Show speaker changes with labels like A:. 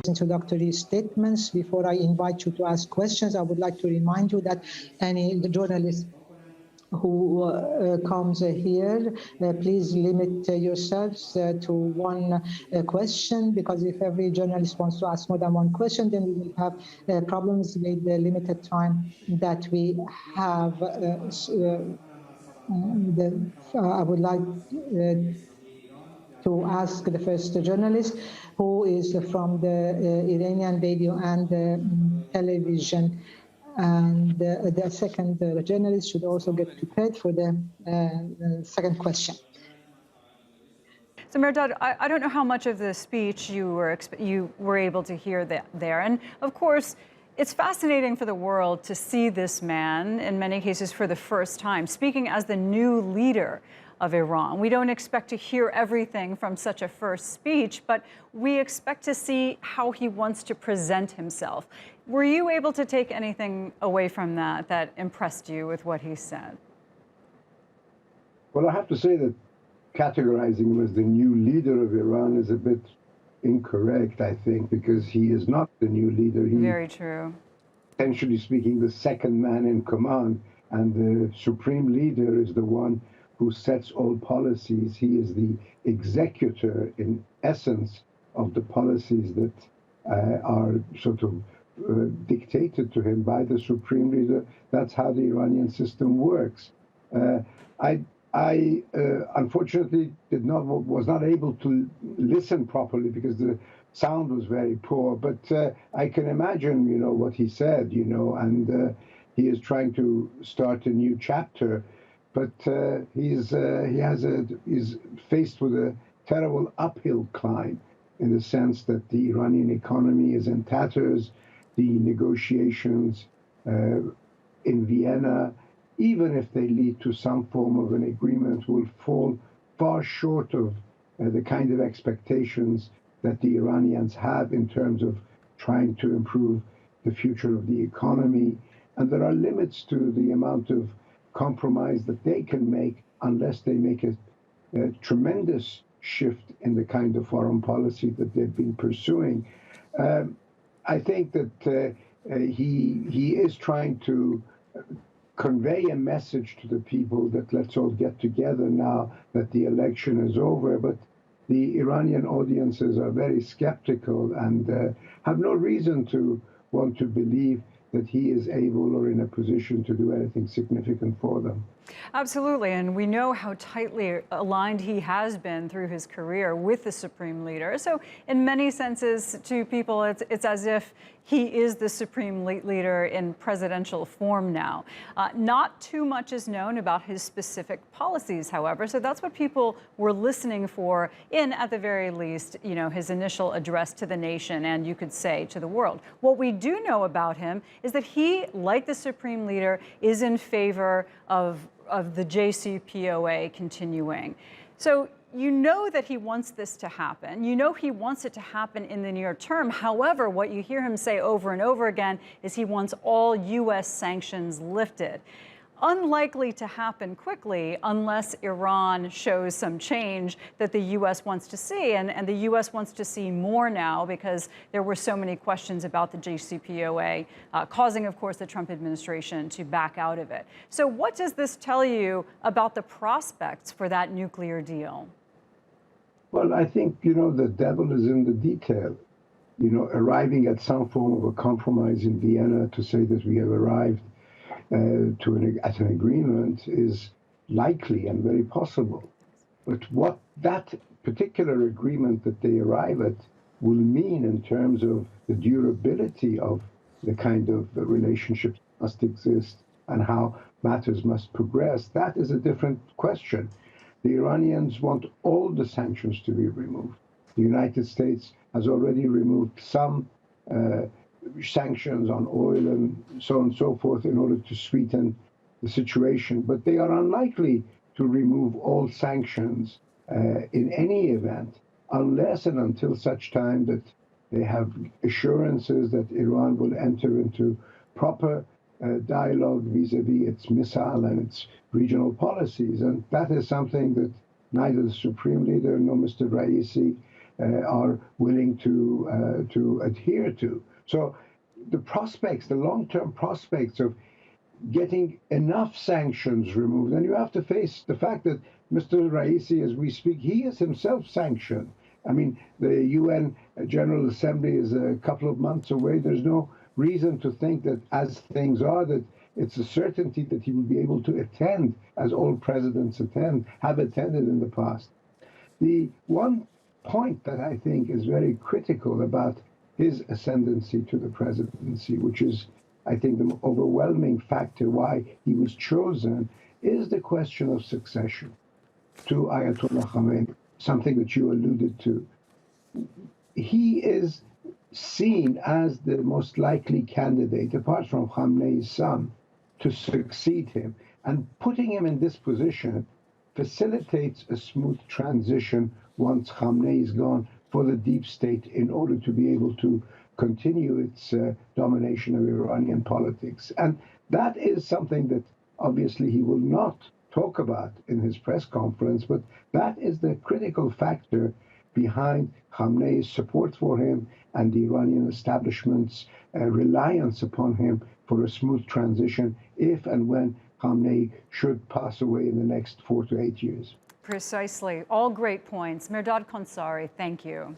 A: his introductory statements. Before I invite you to ask questions, I would like to remind you that any journalist who comes here, please limit yourselves to one question, because if every journalist wants to ask more than one question, then we will have problems with the limited time that we have. I would like to ask the first journalist, who is from the Iranian radio and television. And the second journalist should also get prepared for the second question.
B: So Mehrdad, I don't know how much of the speech you were able to hear there. And of course, it's fascinating for the world to see this man, in many cases for the first time, speaking as the new leader of Iran. We don't expect to hear everything from such a first speech, but we expect to see how he wants to present himself. Were you able to take anything away from that impressed you with what he said?
C: Well, I have to say that categorizing him as the new leader of Iran is a bit incorrect, I think, because he is not the new leader. He,
B: very true.
C: Essentially speaking, the second man in command, and the supreme leader is the one who sets all policies. He is the executor, in essence, of the policies that are sort of dictated to him by the supreme leader. That's how the Iranian system works. I unfortunately was not able to listen properly because the sound was very poor. But I can imagine, what he said, and he is trying to start a new chapter. But he's faced with a terrible uphill climb, in the sense that the Iranian economy is in tatters. The negotiations in Vienna, even if they lead to some form of an agreement, will fall far short of the kind of expectations that the Iranians have in terms of trying to improve the future of the economy. And there are limits to the amount of compromise that they can make unless they make a tremendous shift in the kind of foreign policy that they've been pursuing. I think that he is trying to convey a message to the people that let's all get together now that the election is over. But the Iranian audiences are very skeptical and have no reason to want to believe that he is able or in a position to do anything significant for them.
B: Absolutely, and we know how tightly aligned he has been through his career with the supreme leader. So in many senses, to people, it's as if he is the supreme leader in presidential form now. Not too much is known about his specific policies, however, so that's what people were listening for in, at the very least, his initial address to the nation and, you could say, to the world. What we do know about him is that he, like the supreme leader, is in favor of the JCPOA continuing. So you know that he wants this to happen. You know he wants it to happen in the near term. However, what you hear him say over and over again is he wants all U.S. sanctions lifted. Unlikely to happen quickly unless Iran shows some change that the U.S. wants to see. And the U.S. wants to see more now because there were so many questions about the JCPOA, causing, of course, the Trump administration to back out of it. So what does this tell you about the prospects for that nuclear deal?
C: Well, I think, the devil is in the detail. Arriving at some form of a compromise in Vienna to say that we have arrived at an agreement is likely and very possible. But what that particular agreement that they arrive at will mean in terms of the durability of the kind of relationships that must exist and how matters must progress, that is a different question. The Iranians want all the sanctions to be removed. The United States has already removed some sanctions on oil and so on and so forth in order to sweeten the situation. But they are unlikely to remove all sanctions in any event unless and until such time that they have assurances that Iran will enter into proper dialogue vis-a-vis its missile and its regional policies. And that is something that neither the Supreme Leader nor Mr. Raisi are willing to adhere to. So the prospects, the long-term prospects of getting enough sanctions removed, and you have to face the fact that Mr. Raisi, as we speak, he is himself sanctioned. I mean, the UN General Assembly is a couple of months away. There's no reason to think that as things are, that it's a certainty that he will be able to attend, as all presidents have attended in the past. The one point that I think is very critical about his ascendancy to the presidency, which is, I think, the overwhelming factor why he was chosen, is the question of succession to Ayatollah Khamenei, something that you alluded to. He is seen as the most likely candidate, apart from Khamenei's son, to succeed him. And putting him in this position facilitates a smooth transition once Khamenei is gone for the deep state in order to be able to continue its domination of Iranian politics. And that is something that obviously he will not talk about in his press conference, but that is the critical factor behind Khamenei's support for him and the Iranian establishment's reliance upon him for a smooth transition if and when Khamenei should pass away in the next 4 to 8 years.
B: Precisely. All great points. Mehrdad Khonsari, thank you.